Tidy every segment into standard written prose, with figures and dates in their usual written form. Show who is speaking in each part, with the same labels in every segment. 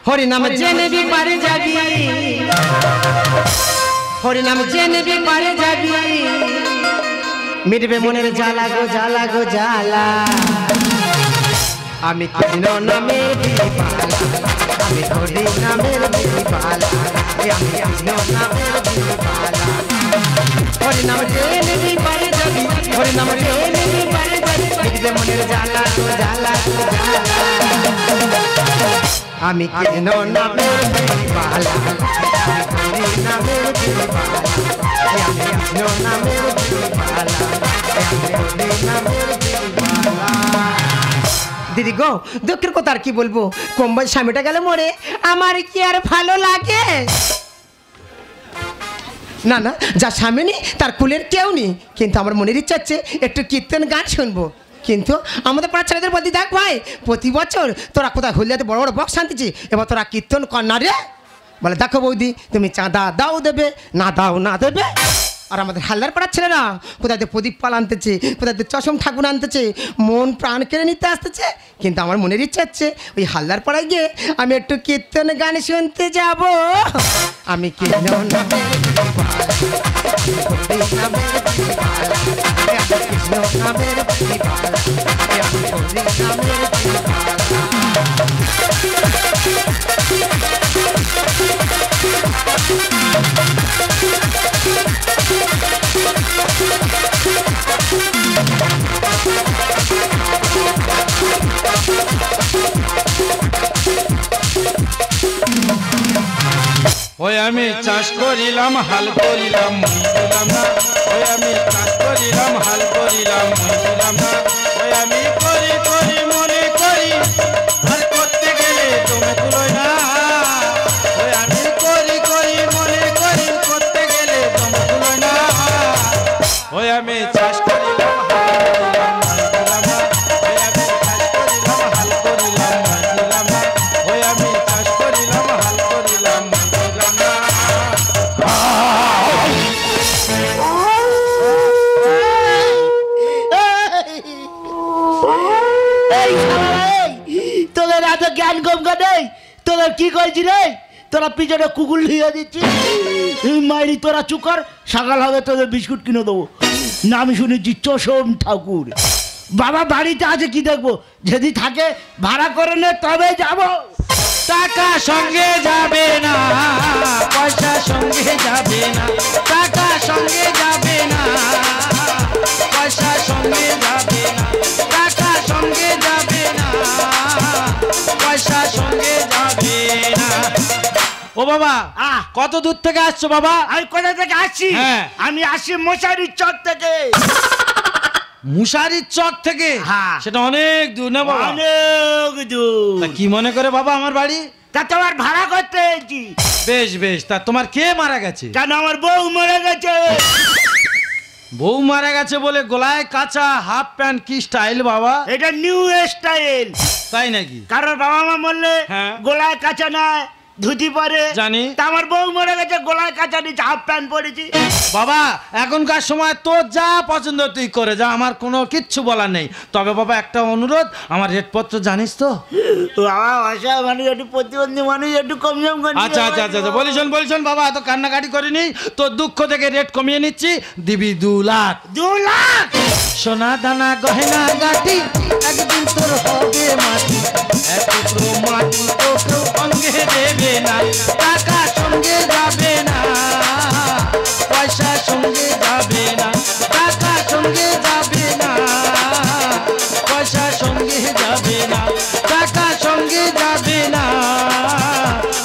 Speaker 1: হরি নাম জেনে বি পারে যাবি, হরি নাম জেনে বি পারে যাবি, মিটবে মনের জ্বালা গো জ্বালা গো জ্বালা। আমি কৃষ্ণ নামের বিপালা, আমি হরি নামের বিপালা, আমি কৃষ্ণ নামের বিপালা। হরি নাম জেনে বি পারে যাবি, হরি নাম জেনে বি পারে যাবি, মিটবে মনের জ্বালা গো জ্বালা গো জ্বালা। আমি কৃষ্ণ নামের বিপালা, আমি হরি নামের বিপালা, আমি কৃষ্ণ নামের বিপালা, আমি হরি নামের বিপালা। দিদি গো, দুঃখের কথা আর কি বলবো, কোম্বাই স্বামীটা গেলে মরে আমার কি আর ভালো লাগে? না না, যা স্বামী নেই তার কুলের কেউ নেই, কিন্তু আমার মনের ইচ্ছা হচ্ছে একটু কীর্তন গান শুনবো। কিন্তু আমাদের পাড়ার ছেলেদের বলতে, দেখ ভাই প্রতি বছর তোরা কোথায় হলদিয়াতে বড় বড় বক্স আনতেছি, এবার তোরা কীর্তন কর না রে। বলে দেখো বৌদি, তুমি চাঁদা দাও দেবে, না দাও না দেবে। আর আমাদের হালদার পাড়ার ছেলেরা কোথায় প্রদীপ পাল আনতেছে, কোথায় চশম ঠাকুর আনতেছে, মন প্রাণ কেড়ে নিতে আসতেছে। কিন্তু আমার মনের ইচ্ছা হচ্ছে ওই হালদার পাড়ায় গিয়ে আমি একটু কীর্তন গান শুনতে যাব। আমি কৃষ্ণ নামের কৃষ্ণ নামের
Speaker 2: ওই আমি চাষ করিলাম হাল করিলাম মই দিলাম না, ওই আমি চাষ করিলাম হাল করিলাম মই দিলাম না, ওই আমি করি করি মনে করি আর করতে গেলে তুমি তুলোই না, ওই আমি করি করি মনে করি করতে গেলে তুমি তুলোই না, ওই আমি চাষ করিলাম হাল করিলাম না, ওই আমি চাষ করিলাম হাল করিলাম মই দিলাম না, ওই আমি চাষ করিলাম হাল করিলাম।
Speaker 3: তোদের এত জ্ঞান কম নেই, তোদের কি করছি রে? তোরা পিছনে কুকুর লিয়ে দিচ্ছি মাইরি, তোরা চুকার, সকাল হবে তোদের বিস্কুট কিনে দেবো। নাম শুনেছি চশম ঠাকুর। বাবা বাড়িতে আছে কি দেখবো, যদি থাকে ভাড়া করে নে তবে যাব।
Speaker 2: টাকা সঙ্গে যাবে না, পয়সা সঙ্গে যাবে না, টাকা সঙ্গে যাবে না, পয়সা সঙ্গে যাবে না, টাকা সঙ্গে যাবে না, পয়সা সঙ্গে যাবে না। ও বাবা, কত দূর থেকে আসছো বাবা?
Speaker 3: আমি কোথা থেকে আসছি? আমি আসি মশারির চর থেকে।
Speaker 2: মুশারির চক থেকে?
Speaker 3: হ্যাঁ।
Speaker 2: সেটা অনেক দূর না বাবা?
Speaker 3: অনেক দূর।
Speaker 2: তা কি মনে করে বাবা আমার বাড়ি?
Speaker 3: তা তোমার ভাড়া করতে এসেছি।
Speaker 2: বেশ বেশ, তা তোমার কে মারা গেছে?
Speaker 3: কেন আমার বউ মরে গেছে।
Speaker 2: বউ মারা গেছে বলে গলায় কাঁচা হাফ প্যান্ট, কি স্টাইল বাবা?
Speaker 3: এটা নিউ স্টাইল।
Speaker 2: তাই নাকি?
Speaker 3: কারণ বাবা মা মরলে গলায় কাঁচা না ধুতি পরে,
Speaker 2: জানি।
Speaker 3: তা আমার বউ মরে গেছে, গলায় কাঁচা নিচে হাফ প্যান্ট পরেছি।
Speaker 2: বাবা এখনকার সময় তোর যা পছন্দ তুই করে যা, আমার কোনো কিচ্ছু বলার নেই। তবে বাবা একটা অনুরোধ, আমার রেটপত্র জানিস তো?
Speaker 3: বাবা অসহায় মানুষ, একটু প্রতিবন্ধী মানুষ, একটু কম সম করে।
Speaker 2: আচ্ছা আচ্ছা আচ্ছা, বলিস বলিস বাবা, এত কান্নাকাটি করিনি। তোর দুঃখ থেকে রেট কমিয়ে নিচ্ছি, দিবি 2 লাখ।
Speaker 3: 2 লাখ?
Speaker 2: সোনা দানা গহনা গাটি একদিন তোর হবে মাটি, এক টুকরো মাটি তোকে সঙ্গে দেবে না, টাকা সঙ্গে যাবে না, পয়সা সঙ্গে যাবে না, টাকা সঙ্গে যাবে না, পয়সা সঙ্গে যাবে না, টাকা সঙ্গে যাবে না,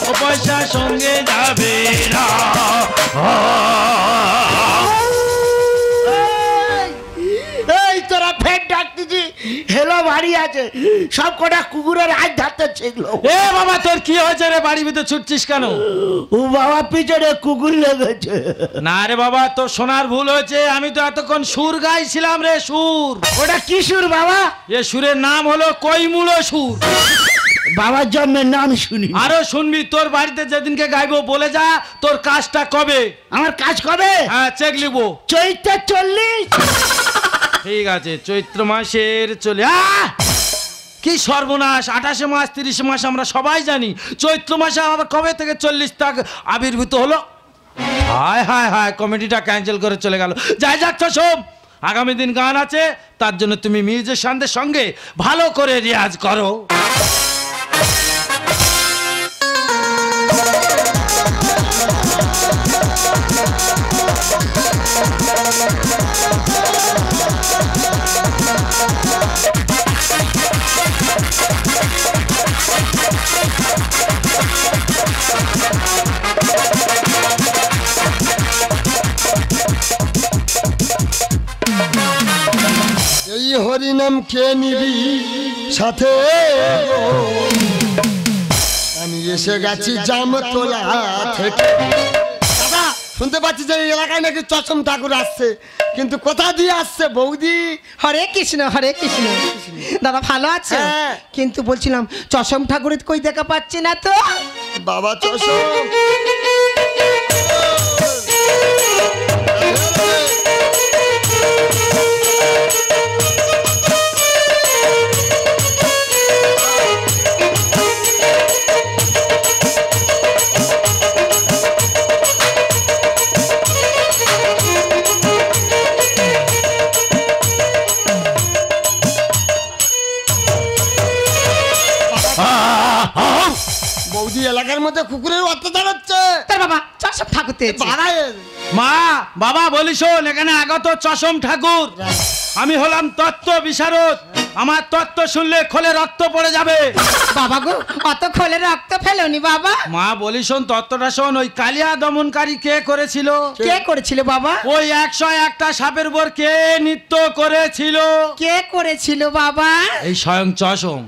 Speaker 2: ও পয়সা সঙ্গে যাবে না।
Speaker 3: এই তোরা ফের ডাকতেছি, হেলো বাড়ি আছে, সব কটা কুকুরের আজ ধারতে ছিলো।
Speaker 2: এ বাবা তোর কি হয়েছে রে, বাড়ির ভিতর ছুটছিস কেন?
Speaker 3: ও বাবা পিছনে কুকুর লেগেছে।
Speaker 2: না রে বাবা, তোর শোনার ভুল হয়েছে, আমি তো এতক্ষণ সুর গাইছিলাম রে, সুর।
Speaker 3: ওটা কি সুর বাবা?
Speaker 2: এ সুরের নাম হলো কৈমূল সুর।
Speaker 3: বাবার জন্মের নাম শুনি।
Speaker 2: আরো শুনবি, তোর বাড়িতে যেদিনকে গাইবো বলে যা তোর কাজটা কবে।
Speaker 3: আমার কাজ কবে?
Speaker 2: হ্যাঁ, চেক লিখবো।
Speaker 3: চৈত্র 40।
Speaker 2: ঠিক আছে, চৈত্র মাসের কি সর্বনাশ, 28 মাস 30 মাস আমরা সবাই জানি, চৈত্র মাসে আবার কবে থেকে 40 তাক আবির্ভূত হলো। হায় হায় হায়, কমেডিটা ক্যান্সেল করে চলে গেল। যাই যাক তো শোন, আগামী দিন গান আছে, তার জন্য তুমি মিউজিশিয়ানদের সঙ্গে ভালো করে রেয়াজ করো।
Speaker 4: এই হরিনাম কে নিবি সাথে, আমি এসে গেছি জামতলা থেকে। দাদা শুনতে পাচ্ছি যে এই এলাকায় নাকি চশম ঠাকুর আসছে, কিন্তু কোথা দিয়ে আসছে বৌদি?
Speaker 1: হরে কৃষ্ণ হরে কৃষ্ণ। দাদা ভালো আছে?
Speaker 4: হ্যাঁ।
Speaker 1: কিন্তু বলছিলাম চশম ঠাকুরের কই দেখা পাচ্ছি না তো।
Speaker 4: বাবা চশম বৌদি এলাকার মধ্যে কুকুরের অত্যাচার হচ্ছে।
Speaker 1: তার বাবা চশম ঠাকুর পেয়েছে।
Speaker 2: মা বাবা বলি শোন, এখানে আগত চশম ঠাকুর, আমি হলাম তত্ত্ব বিশারদ, আমার তত্ত্ব শুনলে খোলে রক্ত পড়ে যাবে।
Speaker 1: বাবা গো, অত খোলে রক্ত ফেলোনি বাবা।
Speaker 2: মা বলি শোন, তত্ত্বটা শোন, ওই কালিয়া দমনকারী কে করেছিল?
Speaker 1: কে করেছিল বাবা?
Speaker 2: ওই 101টা সাপের উপর কে নৃত্য করেছিল?
Speaker 1: কে করেছিল বাবা?
Speaker 2: এই স্বয়ং চশম।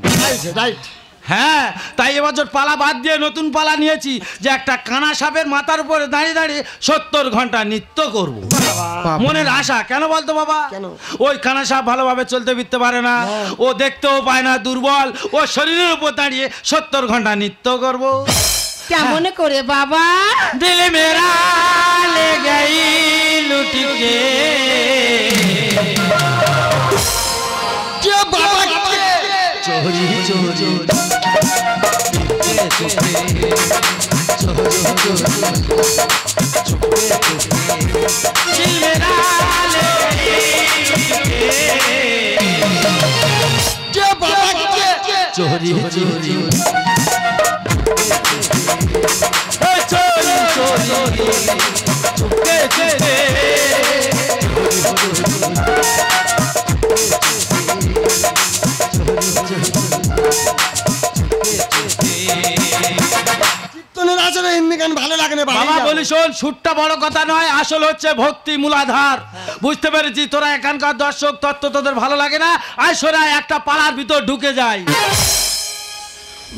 Speaker 4: রাইট।
Speaker 2: হ্যাঁ, তাই এবছর পালা বাদ দিয়ে নতুন পালা নিয়েছি, যে একটা কানা সাপের মাথার উপরে দাঁড়িয়ে দাঁড়িয়ে 70 ঘন্টা নৃত্য করব। মনের আশা। কেন বলতো বাবা?
Speaker 4: কেন?
Speaker 2: ওই কানা সাপ ভালোভাবে চলতে ফিরতে পারে না, ও দেখতেও পায় না, দুর্বল, ও শরীরের উপর দাঁড়িয়ে 70 ঘন্টা নৃত্য করব।
Speaker 1: কেমন করে বাবা?
Speaker 2: দিল মেরা ले गई लुट के
Speaker 4: কে বাবা কে?
Speaker 2: चोरी चोरी दिल मेरा ले
Speaker 4: কে বাবা কে?
Speaker 2: चोरी चोरी चोरी चोरी चुपके चले
Speaker 4: কীর্তনের আসলে হিন্দি গান ভালো লাগে না
Speaker 2: বাবা বলি শোন, সুরটা বড় কথা নয়, আসল হচ্ছে ভক্তি মূলাধার। বুঝতে পেরেছি, তোরা এখানকার দর্শক তত্ত্ব তোদের ভালো লাগে না, আসরা একটা পাড়ার ভিতর ঢুকে যায়।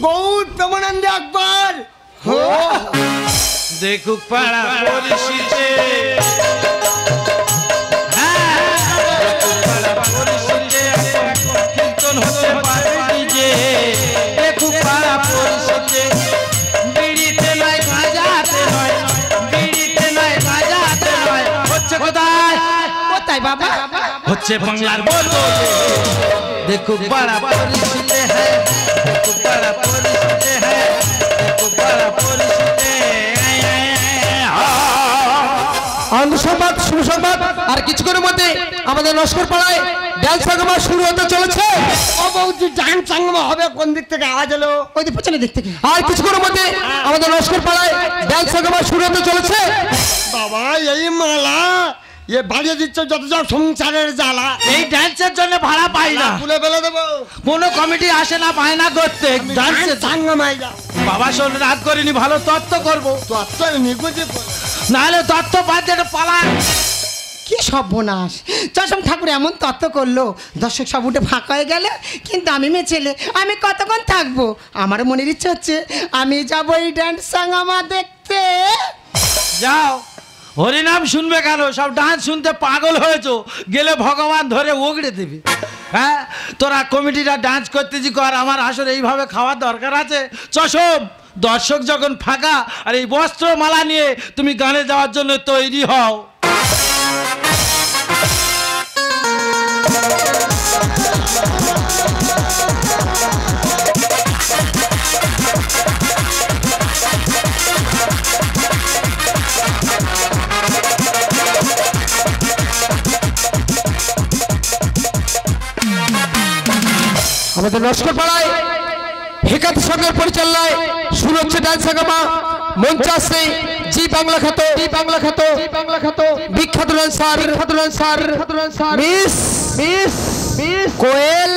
Speaker 4: গৌর প্রেমানন্দে একবার
Speaker 2: দেখুক পাড়া পরিচিতে, কীর্তন হতে পারে যে, দেখুক পাড়া পরিচিতে, বিড়িতে নয় গাঁজাতে নয়, বিড়িতে নয় গাঁজাতে নয়, হচ্ছে কোথায়?
Speaker 1: কোথায় বাবা?
Speaker 2: হচ্ছে বাংলার বোতলে। দেখুক পাড়া পরিচিতে হ্যাঁ, দেখুক পাড়া পরিচিতে হ্যাঁ, দেখুক পাড়া পরিচিতে।
Speaker 5: আনন্দ সংবাদ, শুভ সংবাদ, আর কিছুক্ষণের মধ্যে আমাদের লস্কর পাড়ায় ডান্স প্রোগ্রাম শুরু হতে চলেছে।
Speaker 4: ও বৌদি ডান্স সঙ্গম হবে, কোন দিক থেকে আওয়াজ এলো?
Speaker 1: ওই যে পেছনে দিক থেকে।
Speaker 5: আর কিছুক্ষণের মধ্যে আমাদের লস্কর পাড়ায় ডান্স প্রোগ্রাম শুরু হতে চলেছে।
Speaker 4: বাবা এই মালা এ বাড়িয়ে দিচ্ছে যত সব সংসারের জ্বালা।
Speaker 2: এই ডান্সের জন্য ভাড়া পাই না,
Speaker 4: তুলে ফেলে দেবো।
Speaker 2: কোনো কমিটি আসে না, বায়না করতে ডান্সের।
Speaker 4: সঙ্গম হয়ে যা
Speaker 2: বাবা শোন, রাত করিনি, ভালো তত্ত্ব করবো,
Speaker 4: তো তোর নিকুচি
Speaker 2: নাহলে তত্ত্ব বাদ যেটা পালা।
Speaker 1: কি সর্বনাশ! চশম ঠাকুর এমন তত্ত্ব করলো, দর্শক সব উঠে ফাঁকা হয়ে গেল, কিন্তু আমি মেয়ে ছেলে, আমি কতক্ষণ থাকবো? আমার মনের ইচ্ছে হচ্ছে আমি যাবো এই ডান্স সাঙ্গামা দেখতে।
Speaker 2: যাও, হরিনাম শুনবে কেন? সব ডান্স শুনতে পাগল হয়েছো, গেলে ভগবান ধরে ওগড়ে দেবে। হ্যাঁ তোরা কমিটিটা ডান্স করতেছি কর, আমার আসলে এইভাবে খাওয়ার দরকার আছে। চশম দর্শক যখন ফাঁকা আর এই বস্ত্র মালা নিয়ে তুমি গানে যাওয়ার জন্য তৈরি হও।
Speaker 5: আমাদের লস্কর পাড়ায় হেকাত সঙ্গের পরিচালনায় শুরু হচ্ছে ডান্স হাঙ্গামা। মঞ্চে আসছে জি বাংলা খ্যাত বিখ্যাত ডান্সার মিস কোয়েল।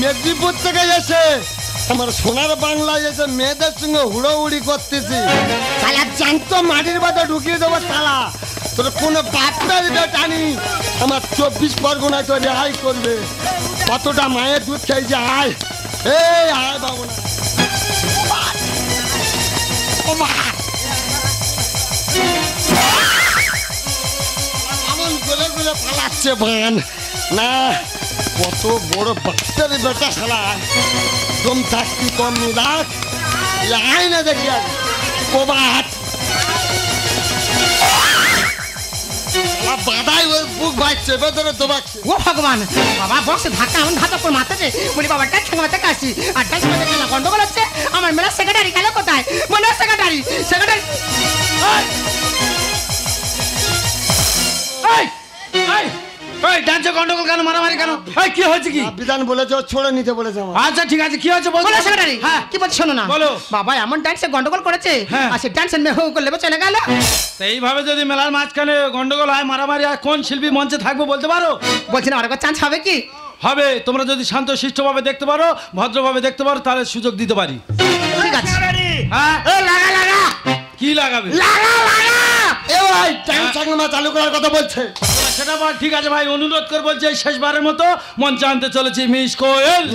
Speaker 4: মেদিনীপুর থেকে এসে আমার সোনার বাংলায় এসে মেয়েদের সঙ্গে হুড়োহুড়ি করতেছি। তালা জ্যান্ত মাটির বাদে ঢুকিয়ে দেবো তালা, তোর কোনো বাচ্চার টানি আমার 24 পরগনায় তো রেহাই করবে। কতটা মায়ের দুধ খেয়েছে, আয় এই আয় বাবু না এমন গলে গলে পালাচ্ছে বান না। কত বড় বাচ্চার বেটা শালা, দম থাকতি কম নি রাখ আয় না দেখি আর কবাট বাদাই ওই বুক ভাইছে ভেতরে দোবাচ্ছে।
Speaker 1: ও ভগবান, বাবা বক্সে ধাক্কা এমন ধাক্কা করে মারতেছে, বলি বাবা ডান্স হাঙ্গামাতে কাশি আর ডান্স হাঙ্গামাতে না গন্ডগোল হচ্ছে। আমার মেলা সেক্রেটারি গেল কোথায়? মনে সেক্রেটারি
Speaker 2: ডান্সে গন্ডগোল কেন, মারামারি কেন, কি হয়েছে? কি
Speaker 4: বিধান বলেছে ছড়ে নিতে বলেছে আমার।
Speaker 2: আচ্ছা ঠিক আছে, কি হয়েছে বলো
Speaker 1: সেক্রেটারি।
Speaker 2: হ্যাঁ
Speaker 1: কি বলছো শোনো না,
Speaker 2: বলো।
Speaker 1: বাবা এমন ডান্সে গন্ডগোল করেছে,
Speaker 2: হ্যাঁ।
Speaker 1: আর সে ডান্সের মেয়ে হু করে চলে গেল।
Speaker 2: এইভাবে যদি মেলার মাঝখানে গন্ডগোল হয়, মারামারি হয়, কোন শিল্পী মঞ্চে থাকবে বলতে পারো?
Speaker 1: বলছি না আরেকবার চান্স হবে কি?
Speaker 2: হবে, তোমরা যদি শান্ত শিষ্টভাবে দেখতে পারো, ভদ্রভাবে দেখতে পারো, তাহলে সুযোগ দিতে পারি।
Speaker 1: ঠিক আছে।
Speaker 2: হ্যাঁ
Speaker 1: লাগা লাগা
Speaker 2: কি লাগাবে?
Speaker 1: লাগা লাগা
Speaker 4: এ ভাই ডান্স হাঙ্গামা চালু করার কথা বলছে।
Speaker 2: সেটা বল। ঠিক আছে ভাই, অনুরোধ করে বলছি এই শেষবারের মতো মঞ্চে আনতে চলেছি মিস কোয়েল।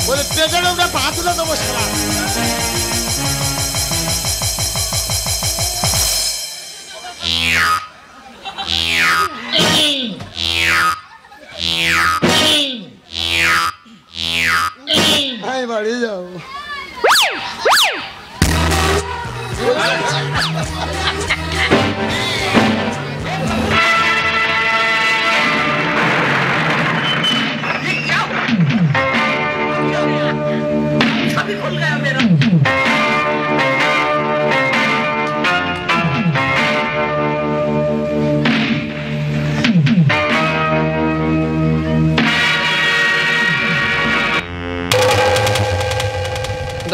Speaker 4: বলে পেটের ওটা পা তুলে দেবো সারা। আমি বাড়ি যাবো।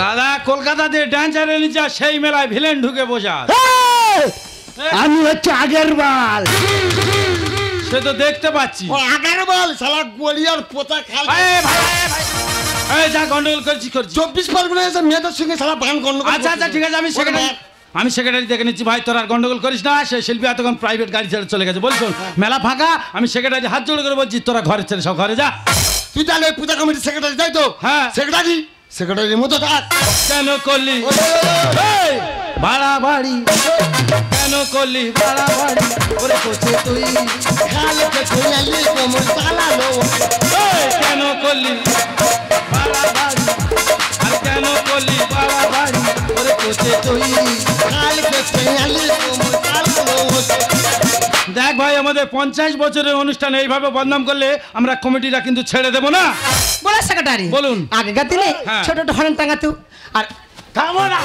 Speaker 2: দাদা কলকাতাতে ডান্সার এনেছে, সেই মেলায় ভিলেন ঢুকে বসা।
Speaker 3: আমি হচ্ছে আগের বাল।
Speaker 2: সে তো দেখতে পাচ্ছি।
Speaker 4: ও আগার বল শালা গলিয়ার পোতা খাল।
Speaker 2: এই যা গন্ডগোল করছি
Speaker 4: 24 পরগনা এসে মেয়েদের সঙ্গে শালা বান গন্ডগোল।
Speaker 2: আচ্ছা আচ্ছা ঠিক আছে, আমি সেক্রেটারি দেখে নিচ্ছি। ভাই তোর আর গন্ডগোল করিস না। সে শিল্পী এতক্ষণ প্রাইভেট গাড়ি ছেড়ে চলে গেছে। বলছো মেলা ফাঁকা, আমি সেক্রেটারি হাত জোড় করে বলছি তোরা ঘরে ছেড়ে সব ঘরে যা।
Speaker 4: তুই তাহলে পূজা কমিটির সেক্রেটারি তাই তো?
Speaker 2: হ্যাঁ
Speaker 4: সেক্রেটারির মতো থাক।
Speaker 2: কেন করলি বাড়াবাড়ি, কেন করলি বাড়াবাড়ি ওরে কোচে তুই
Speaker 4: খালকে খুইয়ালি কোমর চালালো।
Speaker 2: কেন করলি বাড়াবাড়ি, আর কেন করলি বাড়াবাড়ি ওরে কোচে তুই
Speaker 4: খালকে খুইয়ালি কোমর চালালো।
Speaker 2: দেখ ভাই, আমাদের 50 বছরের অনুষ্ঠান এইভাবে বদনাম করলে আমরা কমিটিরা কিন্তু ছেড়ে দেবো না।
Speaker 1: বলো সেক্রেটারি,
Speaker 2: বলুন।
Speaker 1: আগেকার দিনে
Speaker 2: হ্যাঁ।
Speaker 1: ছোট ছোট হরেন টাঙাতো। আর
Speaker 2: থামো না।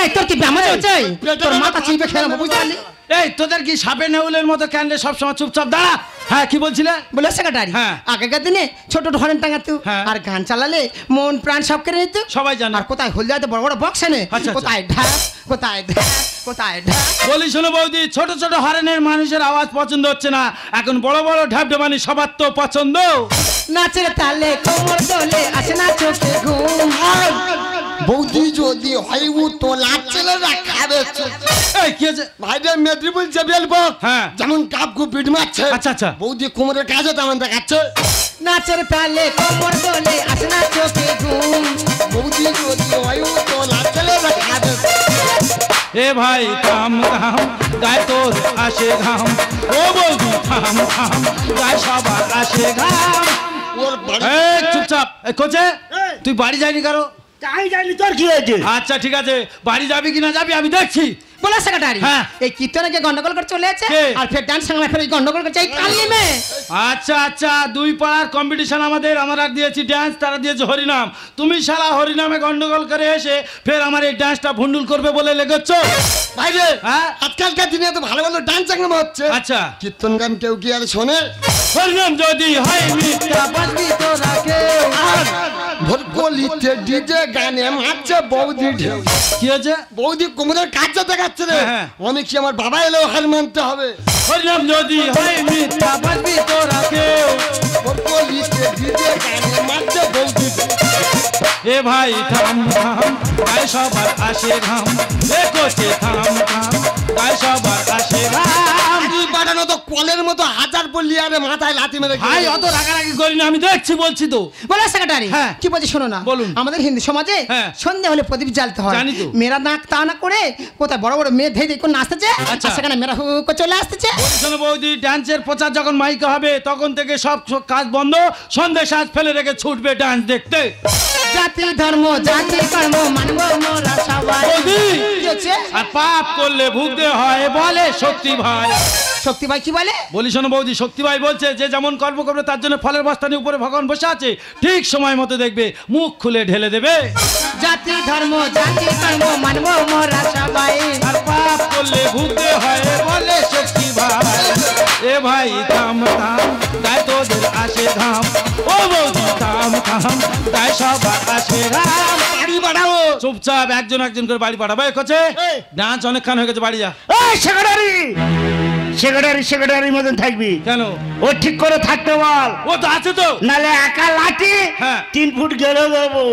Speaker 1: এই তোর কি ব্যামার হচ্ছে? তোর মাথা চিপে খেয়ে নেবো, বুঝতে পারলি?
Speaker 2: এই তোদের কি সাপে নেউলের মতো ক্যান্ডে সবসময় চুপচাপ দাঁড়া। হ্যাঁ কি বলছিলে?
Speaker 1: বলো সেক্রেটারি,
Speaker 2: হ্যাঁ।
Speaker 1: আগেকার দিনে ছোট ছোট হরেন টাঙাতো,
Speaker 2: হ্যাঁ।
Speaker 1: আর গান চালালে মন প্রাণ সব কেড়ে নিত।
Speaker 2: সবাই জানে।
Speaker 1: আর কোথায় হলদিয়াতে বড় বড় বক্স এনে
Speaker 2: আচ্ছা, আচ্ছা।
Speaker 1: কোথায় ঢাক, কোথায় ঢাক, কোথায় ঢাক।
Speaker 2: বলি শোনো বৌদি, ছোট ছোট হরেনের মানুষের আওয়াজ পছন্দ হচ্ছে না, এখন বড় বড় ঢাবঢাবানি সবার তো পছন্দ।
Speaker 1: নাচের তালে কোমর দোলে আসে না চোখে ঘুম।
Speaker 4: বৌদি যদি হয় ও তো লাচেলেরা খাবে।
Speaker 2: এই কি আছে
Speaker 4: ভাইরে মেদিনীপুর যে বেলবো,
Speaker 2: হ্যাঁ।
Speaker 4: যেমন কাপ খুব পিট মারছে।
Speaker 2: আচ্ছা, আচ্ছা।
Speaker 4: বৌদি কোমরের কাজে তেমন দেখাচ্ছে।
Speaker 1: নাচের তালে কোমর দোলে আসে না চোখে ঘুম।
Speaker 4: বৌদি যদি হয় ও তো লাচেলেরা খাবে।
Speaker 2: এ ভাই থাম থাম, গায়ে তোর আসে ঘাম। ও বৌদি থাম থাম, গায়ে সবার আসে ঘাম।
Speaker 4: ওর বাড়ি
Speaker 2: এই চুপচাপ। এই কোচে তুই বাড়ি যাইনি কারো?
Speaker 3: তাই জানি তোর কি হয়েছে?
Speaker 2: আচ্ছা ঠিক আছে, বাড়ি যাবি কিনা যাবি আমি দেখছি।
Speaker 1: বলো সেক্রেটারি,
Speaker 2: হ্যাঁ।
Speaker 1: এই কীর্তনকে গন্ডগোল করে চলে আছে,
Speaker 2: কে?
Speaker 1: আর ফের ডান্স সঙ্গে ফের গন্ডগোল করছে এই কালি মে।
Speaker 2: আচ্ছা আচ্ছা, দুই পাড়ার কম্পিটিশন আমাদের। আমরা দিয়েছি ডান্স, তারা দিয়েছে হরিনাম। তুমি শালা হরিনামে গন্ডগোল করে এসে ফের আমার এই ডান্সটা ভুন্ডুল করবে বলে লেগেছ।
Speaker 4: ভাইরে,
Speaker 2: হ্যাঁ?
Speaker 4: আজকালকার দিনে তো ভালো ভালো ডান্স একদম হচ্ছে।
Speaker 2: আচ্ছা,
Speaker 4: কীর্তন গান কেউ কি আর শোনে?
Speaker 2: হরিনাম যদি হয় মিথ্যা বাজবি তো রাখে।
Speaker 4: ভরকলিতে ডিজে গানে মারছে বৌদি ঢেউ।
Speaker 2: কি হয়েছে?
Speaker 4: বৌদি কোমরের কাজটা দেখাচ্ছে রে।
Speaker 2: হ্যাঁ।
Speaker 4: আমি কি আমার বাবা এলেও হার মানতে হবে?
Speaker 2: হরিনাম যদি হয় মিথ্যা বাজবি তো রাখে।
Speaker 4: ভরকলিতে ডিজে গানে মারছে বৌদি ঢেউ।
Speaker 2: এ ভাই থাম থাম, গায়ে সবার আসে ঘাম। এ কোচে থাম থাম, গায়ে সবার আসে ঘাম।
Speaker 4: তুই বাড়ানো তো কলের মতো হাজার পড়লি আরে মাথায় লাথি মেরে
Speaker 2: ভাই অত রাগারাগি করি না, আমি দেখছি বলছি তো।
Speaker 1: বলো সেক্রেটারি,
Speaker 2: হ্যাঁ।
Speaker 1: কি বলছি শোনো না।
Speaker 2: বলুন।
Speaker 1: আমাদের হিন্দু সমাজে
Speaker 2: হ্যাঁ।
Speaker 1: সন্ধ্যা হলে প্রদীপ জ্বালতে হয়।
Speaker 2: জানি তো।
Speaker 1: মেয়েরা নাক তা না করে কোথায় বড় বড় মেয়ে ধেই করে নাচতেছে,
Speaker 2: আচ্ছা।
Speaker 1: আর সেখানে মেয়েরা হু হু করে চলে আসতেছে।
Speaker 2: শোনো বৌদি, ডান্সের প্রচার যখন মাইকে হবে তখন থেকে সব কাজ বন্ধ, সন্ধ্যে সাজ ফেলে রেখে ছুটবে ডান্স দেখতে।
Speaker 1: জাতি ধর্ম জাতি কর্ম মানব মোরা সবাই।
Speaker 2: বৌদি,
Speaker 1: কি হচ্ছে?
Speaker 2: আর পাপ করলে ভুগতে হয় বলে শক্তি ভাই।
Speaker 1: শক্তি ভাই কি বলে?
Speaker 2: বলি শোনো বৌদি, শক্তি ভাই বলছে যে যেমন কর্ম করবে তার জন্য ফলের বস্তানি উপরে ভগবান বসে আছে, ঠিক সময় মতো দেখবে মুখ খুলে ঢেলে দেবে।
Speaker 1: জাতি ধর্ম জাতি কর্ম মানব মোরা সবাই।
Speaker 2: আর পাপ করলে ভুগতে হয় বলে শক্তি ভাই। এ ভাই থাম থাম, গায়ে তোদের আসে ঘাম। ও বৌদি থাম থাম, গায়ে সবার আসে ঘাম।
Speaker 4: বাড়ি বাড়াও।
Speaker 2: চুপচাপ একজন একজন করে বাড়ি পাঠাবো। কোচে ডান্স অনেকক্ষণ হয়ে গেছে, বাড়ি যা।
Speaker 3: এই সেক্রেটারি, সেক্রেটারির মতন থাকবি
Speaker 2: কেন?
Speaker 3: ও ঠিক করে থাকতে বল,
Speaker 2: ও তো আছে তো।
Speaker 3: নালে একা লাঠি
Speaker 2: হ্যাঁ।
Speaker 3: 3 ফুট গেড়ে দেবো।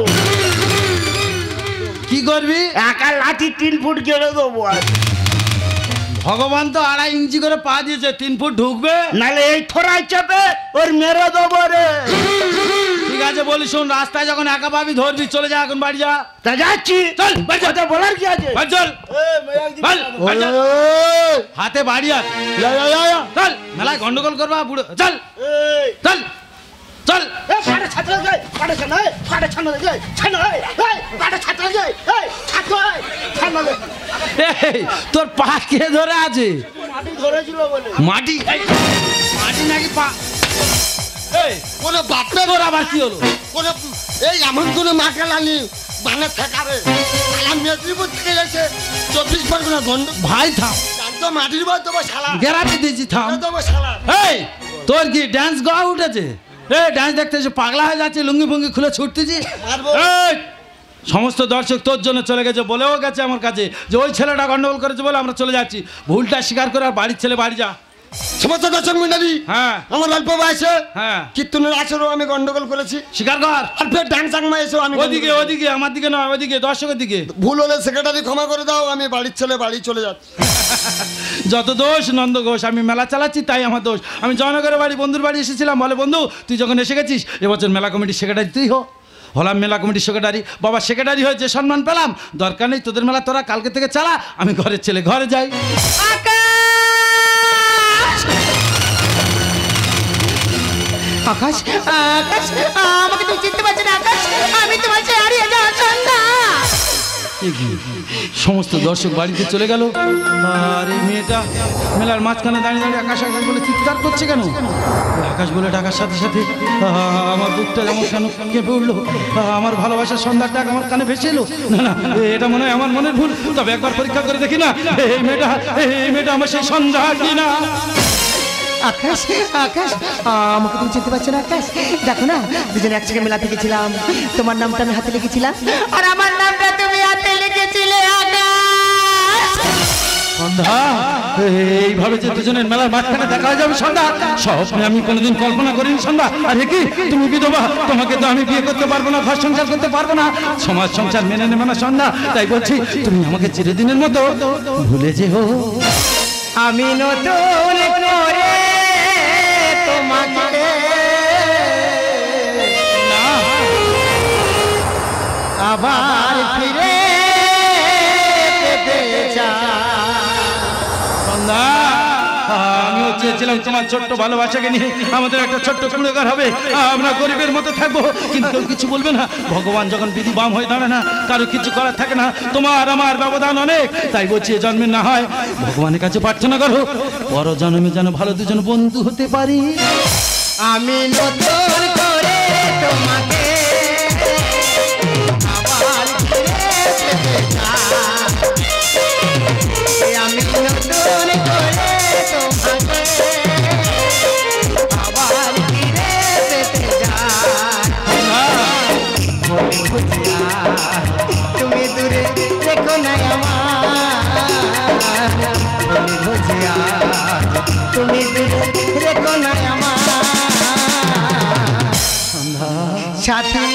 Speaker 2: কি করবি?
Speaker 3: একা লাঠি 3 ফুট গেড়ে দেবো।
Speaker 2: ভগবান তো 2.5 ইঞ্চি করে পা দিয়েছে, 3 ফুট ঢুকবে।
Speaker 3: নালে এই থোড়াই চাপে ওর মেরে দেবো রে।
Speaker 2: ঠিক আছে, বলি শোন, রাস্তায় যখন একা পাবি ধরবি, চলে যা, এখন বাড়ি যা।
Speaker 3: তা যাচ্ছি,
Speaker 2: চল বাড়ি যা।
Speaker 3: কথা বলার কি আছে?
Speaker 2: বাড়ি চল, চল, বাড়ি যা। হাতে বাড়ি আর চল, মেলায় গন্ডগোল করবা বুড়ো। চল চল চল।
Speaker 3: পাড়ে ছাত্র যায়, পাড়ে ছানা, পাড়ে ছানা যায়, ছানা, পাড়ে ছাত্র যায়, ছাত্র ছানা।
Speaker 2: এই, তোর পা কে ধরে আছে?
Speaker 3: মাটি ধরেছিল বলে।
Speaker 2: মাটি? মাটি নাকি পা? এই
Speaker 4: কোনো বাপের
Speaker 2: তোর আবার কি হলো?
Speaker 4: কোনো এই এমন কোনো মাকালানি বানা ঠেকাবে। শালা মেদিনীপুর থেকে এসে 24 পরগনা গন্ড
Speaker 2: ভাই থাম,
Speaker 4: তো মাটির বাদ দেবো শালা।
Speaker 2: গেরাপি দিয়েছি, থাম।
Speaker 4: দেবো শালা।
Speaker 2: এই তোর কি ডান্স গাওয়া উঠেছে? এই ডান্স দেখতে এসে পাগলা হয়ে যাচ্ছে, লুঙ্গি ফুঙ্গি খুলে ছুটতেছি।
Speaker 4: মারবো।
Speaker 2: এই সমস্ত দর্শক তোর জন্য চলে গেছে, বলেও গেছে আমার কাছে যে ওই ছেলেটা গন্ডগোল করেছে বলে আমরা চলে যাচ্ছি। ভুলটা স্বীকার করে আর বাড়ির ছেলে বাড়ি যা।
Speaker 4: সমস্ত দর্শক মন্ডলী,
Speaker 2: হ্যাঁ
Speaker 4: আমার অল্প বয়সে
Speaker 2: হ্যাঁ
Speaker 4: কীর্তনের আসরেও আমি গন্ডগোল করেছি,
Speaker 2: স্বীকার কর।
Speaker 4: আর ফের ডান্স চাংমা এসেও আমি
Speaker 2: ওদিকে ওদিকে আমার দিকে নয়, ওদিকে দর্শকের দিকে।
Speaker 4: ভুল হলে সেক্রেটারি ক্ষমা করে দাও, আমি বাড়ির ছেলে বাড়ি চলে যাচ্ছি।
Speaker 2: যত দোষ নন্দ ঘোষ, আমি মেলা চালাচ্ছি তাই আমার দোষ। আমি জয়নগরের বাড়ি বন্ধুর বাড়ি এসেছিলাম, বলে বন্ধু তুই যখন এসে গেছিস এবছর মেলা কমিটির সেক্রেটারি তুই হো। হলাম মেলা কমিটির সেক্রেটারি। বাবা সেক্রেটারি হয়ে যে সম্মান পেলাম, দরকার নেই তোদের মেলা, তোরা কালকে থেকে চালা, আমি ঘরের ছেলে ঘরে যাই।
Speaker 1: আকাশ আকাশ আমাকে তুই চিনতে পারছিস না আকাশ, আমি তোমার চেয়ে হারিয়ে যাওয়া সন্ধ্যা।
Speaker 2: সমস্ত দর্শক বাড়িতে চলে গেল, আর এই মেয়েটা মেলার মাঝখানে দাঁড়িয়ে দাঁড়িয়ে আকাশ আকাশ বলে চিৎকার করছে কেন? আকাশ বলে ডাকার সাথে সাথে আমার বুকটা যেমন কেন কেঁপে উঠলো, আমার ভালোবাসার সন্ধ্যার ডাক আমার কানে ভেসে এলো। না না, এটা মনে হয় আমার মনের ভুল, তবে একবার পরীক্ষা করে দেখি না এই মেয়েটা আমার সেই সন্ধ্যা কি না।
Speaker 1: আকাশ আকাশ আমাকে তুমি চিনতে পারছো না আকাশ? দেখো না দুজনে একসঙ্গে মেলা থেকে ছিলাম, তোমার নামটা আমি হাতে লিখেছিলাম আর আমার নামটা তুমি হাতে লিখেছিলে আকাশ।
Speaker 2: সন্ধ্যা, এইভাবে যে দুজনের মেলার মাঝখানে দেখা যাবে সন্ধ্যা, স্বপ্নে আমি কোনোদিন কল্পনা করিনি সন্ধ্যা। আরে কি তুমি বিধবা, তোমাকে তো আমি বিয়ে করতে পারবো না, ঘর সংসার করতে পারবো না, সমাজ সংসার মেনে নেবে না সন্ধ্যা। তাই বলছি তুমি আমাকে চিরদিনের মতো ভুলে যেও।
Speaker 1: আমি নতুন করে তোমাকে আবার ফিরে পেতে চাই।
Speaker 2: সন্ধ্যা, আমিও চেয়েছিলাম তোমার ছোট্ট ভালোবাসাকে নিয়ে আমাদের একটা ছোট্ট কুড়েঘর হবে, আমরা গরিবের মতো থাকবো, কিন্তু কেউ কিছু বলবে না। ভগবান যখন বিধি বাম হয়ে দাঁড়ায় না, কারো কিছু করার থাকে না। তোমার আমার ব্যবধান অনেক, তাই বলছি এ জন্মে না হয় ভগবানের কাছে প্রার্থনা করো পর জন্মে যেন ভালো দুজন বন্ধু হতে পারি।
Speaker 1: আমি নতুন করে তোমাকে আবার ফিরে পেতে চাই। আমি নতুন করে তোমাকে আবার ফিরে পেতে চাই। তুমি দূরে দেখো না আমার, তুমি দূরে রেখো না আমার সাথী।